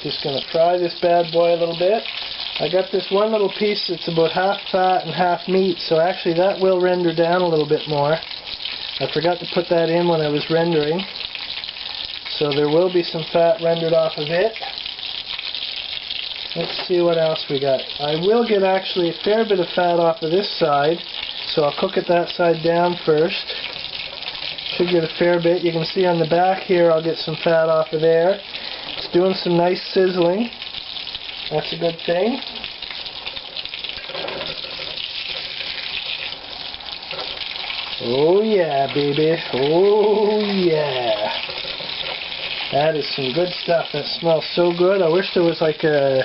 Just going to fry this bad boy a little bit. I got this one little piece that's about half fat and half meat, so actually that will render down a little bit more. I forgot to put that in when I was rendering. So there will be some fat rendered off of it. Let's see what else we got. I will get actually a fair bit of fat off of this side, so I'll cook it that side down first. Should get a fair bit. You can see on the back here I'll get some fat off of there. It's doing some nice sizzling. That's a good thing. Oh yeah, baby. Oh yeah. That is some good stuff. That smells so good. I wish there was like a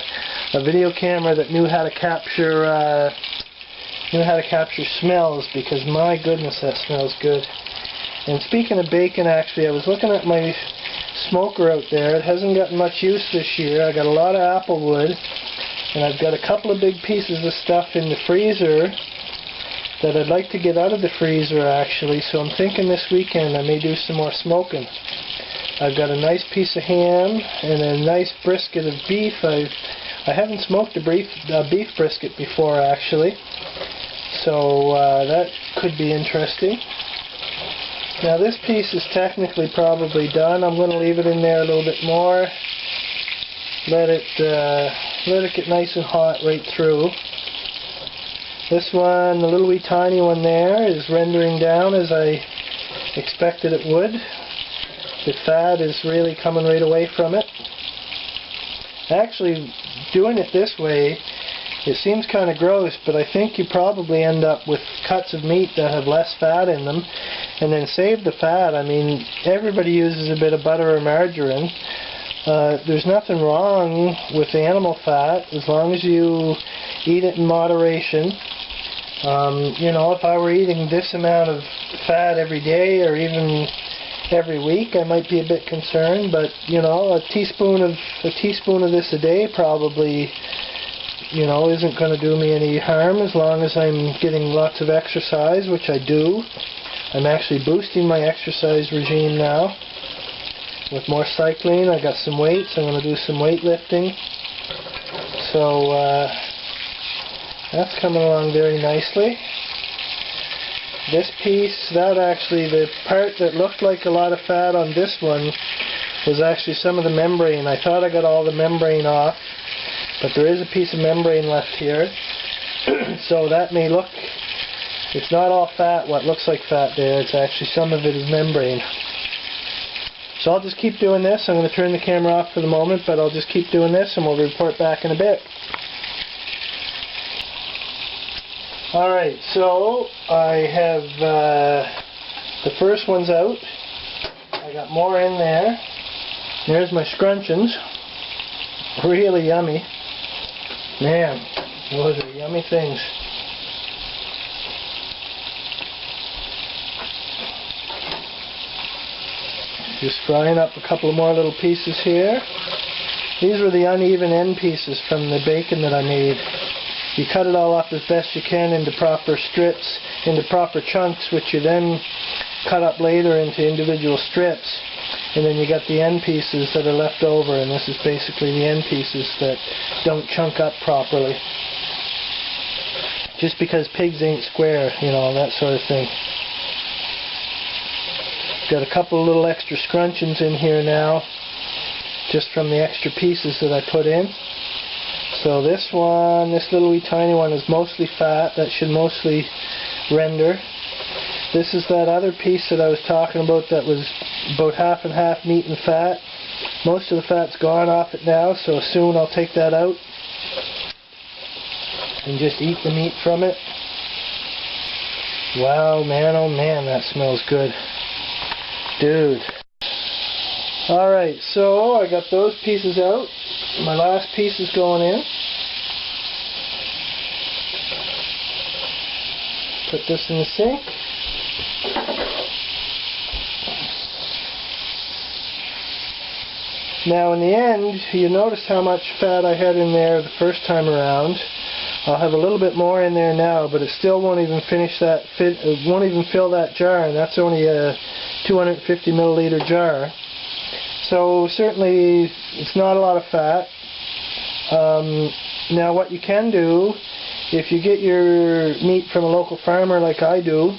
video camera that knew how to capture smells, because my goodness, that smells good. And speaking of bacon, actually, I was looking at my smoker out there. It hasn't gotten much use this year. I got a lot of apple wood, and I've got a couple of big pieces of stuff in the freezer that I'd like to get out of the freezer, actually. So I'm thinking this weekend I may do some more smoking. I've got a nice piece of ham and a nice brisket of beef. I haven't smoked a beef brisket before, actually, so that could be interesting. Now this piece is technically probably done. I'm going to leave it in there a little bit more. Let it get nice and hot right through. This one, the little wee tiny one there, is rendering down as I expected it would. The fat is really coming right away from it. Actually, doing it this way, it seems kind of gross, but I think you probably end up with cuts of meat that have less fat in them, and then save the fat. I mean, everybody uses a bit of butter or margarine. There's nothing wrong with animal fat as long as you eat it in moderation. You know, if I were eating this amount of fat every day or even every week, I might be a bit concerned, but you know, a teaspoon of this a day probably, you know, isn't going to do me any harm as long as I'm getting lots of exercise, which I do. I'm actually boosting my exercise regime now with more cycling. I got some weights. I'm going to do some weightlifting. So that's coming along very nicely. This piece, the part that looked like a lot of fat on this one was actually some of the membrane. I thought I got all the membrane off, but there is a piece of membrane left here. So that may look, it's not all fat, what looks like fat there, it's actually some of it is membrane. So I'll just keep doing this. I'm going to turn the camera off for the moment, but I'll just keep doing this and we'll report back in a bit. Alright, so I have the first one's out. I got more in there. There's my scrunchions. Really yummy. Man, those are yummy things. Just frying up a couple of more little pieces here. These were the uneven end pieces from the bacon that I made. You cut it all off as best you can into proper strips, into proper chunks, which you then cut up later into individual strips. And then you got the end pieces that are left over, and this is basically the end pieces that don't chunk up properly. Just because pigs ain't square, you know, that sort of thing. Got a couple of little extra scrunchions in here now, just from the extra pieces that I put in. So this one, this little wee tiny one is mostly fat. That should mostly render. This is that other piece that I was talking about that was about half and half meat and fat. Most of the fat's gone off it now, so soon I'll take that out and just eat the meat from it. Wow, man, oh man, that smells good. Dude. Alright, so I got those pieces out. My last piece is going in. Put this in the sink. Now in the end, you notice how much fat I had in there the first time around. I'll have a little bit more in there now, but it still won't even won't even fill that jar, and that's only a 250 milliliter jar. So certainly it's not a lot of fat. Now what you can do, if you get your meat from a local farmer like I do,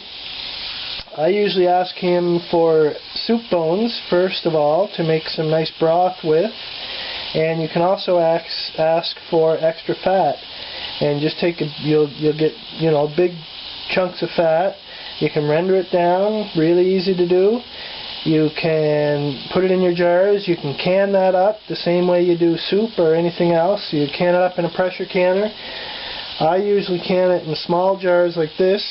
I usually ask him for soup bones first of all to make some nice broth with, and you can also ask for extra fat, and just take you'll get big chunks of fat. You can render it down, really easy to do. You can put it in your jars. You can can that up the same way you do soup or anything else. You can it up in a pressure canner. I usually can it in small jars like this,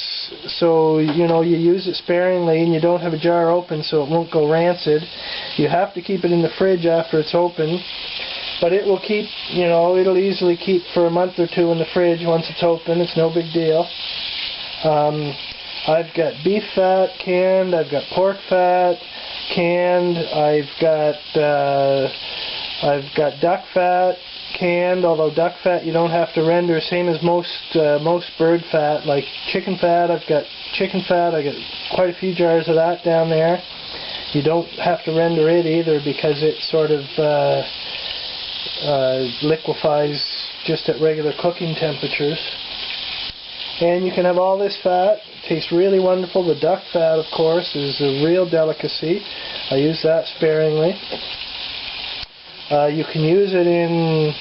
so you use it sparingly and you don't have a jar open so it won't go rancid. You have to keep it in the fridge after it's open, but it will keep, it'll easily keep for a month or two in the fridge once it's open. It's no big deal. I've got beef fat canned, I've got pork fat canned, I've got duck fat canned, although duck fat you don't have to render, same as most bird fat. Like chicken fat, I've got chicken fat, I got quite a few jars of that down there. You don't have to render it either because it sort of liquefies just at regular cooking temperatures. And you can have all this fat. It tastes really wonderful. The duck fat, of course, is a real delicacy. I use that sparingly. You can use it in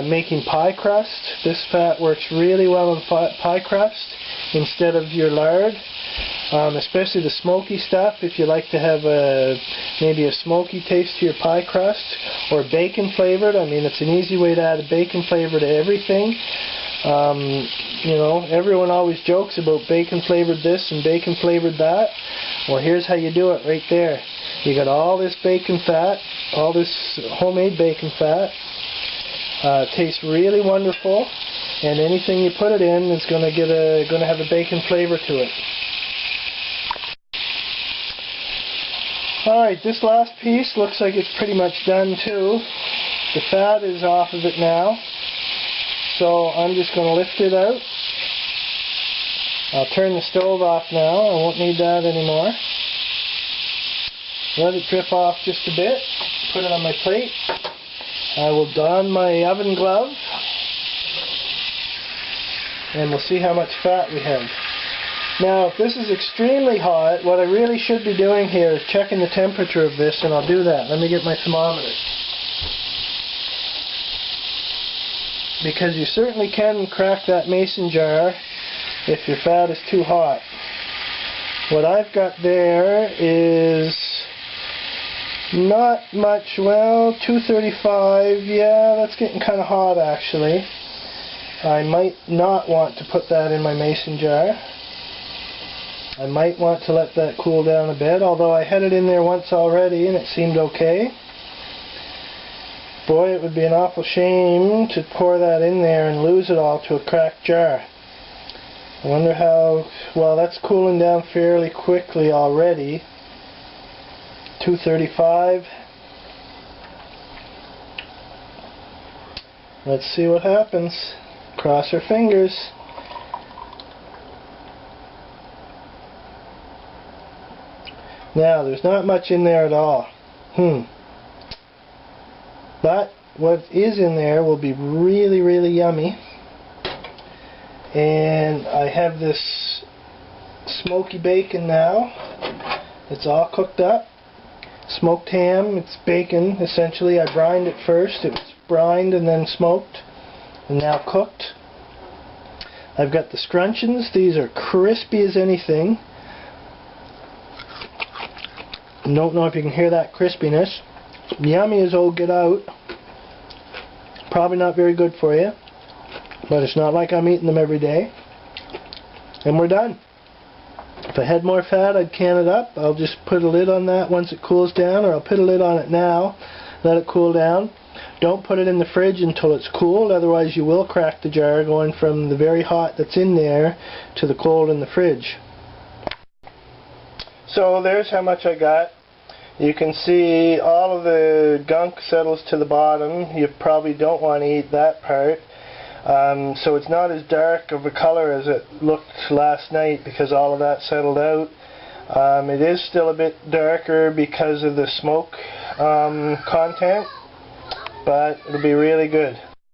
making pie crust. This fat works really well in pie crust instead of your lard. Especially the smoky stuff, if you like to have maybe a smoky taste to your pie crust, or bacon flavored. I mean, it's an easy way to add a bacon flavor to everything. Everyone always jokes about bacon flavored this and bacon flavored that. Well, here's how you do it right there. You got all this bacon fat, all this homemade bacon fat. Tastes really wonderful, and anything you put it in is going to have a bacon flavor to it. Alright, this last piece looks like it's pretty much done too. The fat is off of it now, so I'm just going to lift it out. I'll turn the stove off now. I won't need that anymore. Let it drip off just a bit. Put it on my plate. I will don my oven glove, and we'll see how much fat we have. Now, if this is extremely hot, what I really should be doing here is checking the temperature of this, and I'll do that. Let me get my thermometer. Because you certainly can crack that mason jar if your fat is too hot. What I've got there is not much, well, 235, yeah, that's getting kind of hot actually. I might not want to put that in my mason jar. I might want to let that cool down a bit, although I had it in there once already and it seemed okay. Boy, it would be an awful shame to pour that in there and lose it all to a cracked jar. I wonder how, well, that's cooling down fairly quickly already. 235. Let's see what happens. Cross our fingers. Now, there's not much in there at all. But what is in there will be really, really yummy. And I have this smoky bacon now. It's all cooked up. Smoked ham, it's bacon essentially. I brined it first. It was brined and then smoked and now cooked. I've got the scrunchions. These are crispy as anything. Don't know if you can hear that crispiness. Yummy as all get out. Probably not very good for you, but it's not like I'm eating them every day. And we're done. If I had more fat, I'd can it up. I'll just put a lid on that once it cools down, or I'll put a lid on it now, let it cool down. Don't put it in the fridge until it's cooled, otherwise you will crack the jar going from the very hot that's in there to the cold in the fridge. So there's how much I got. You can see all of the gunk settles to the bottom. You probably don't want to eat that part. So it's not as dark of a color as it looked last night because all of that settled out. It is still a bit darker because of the smoke content, but it'll be really good.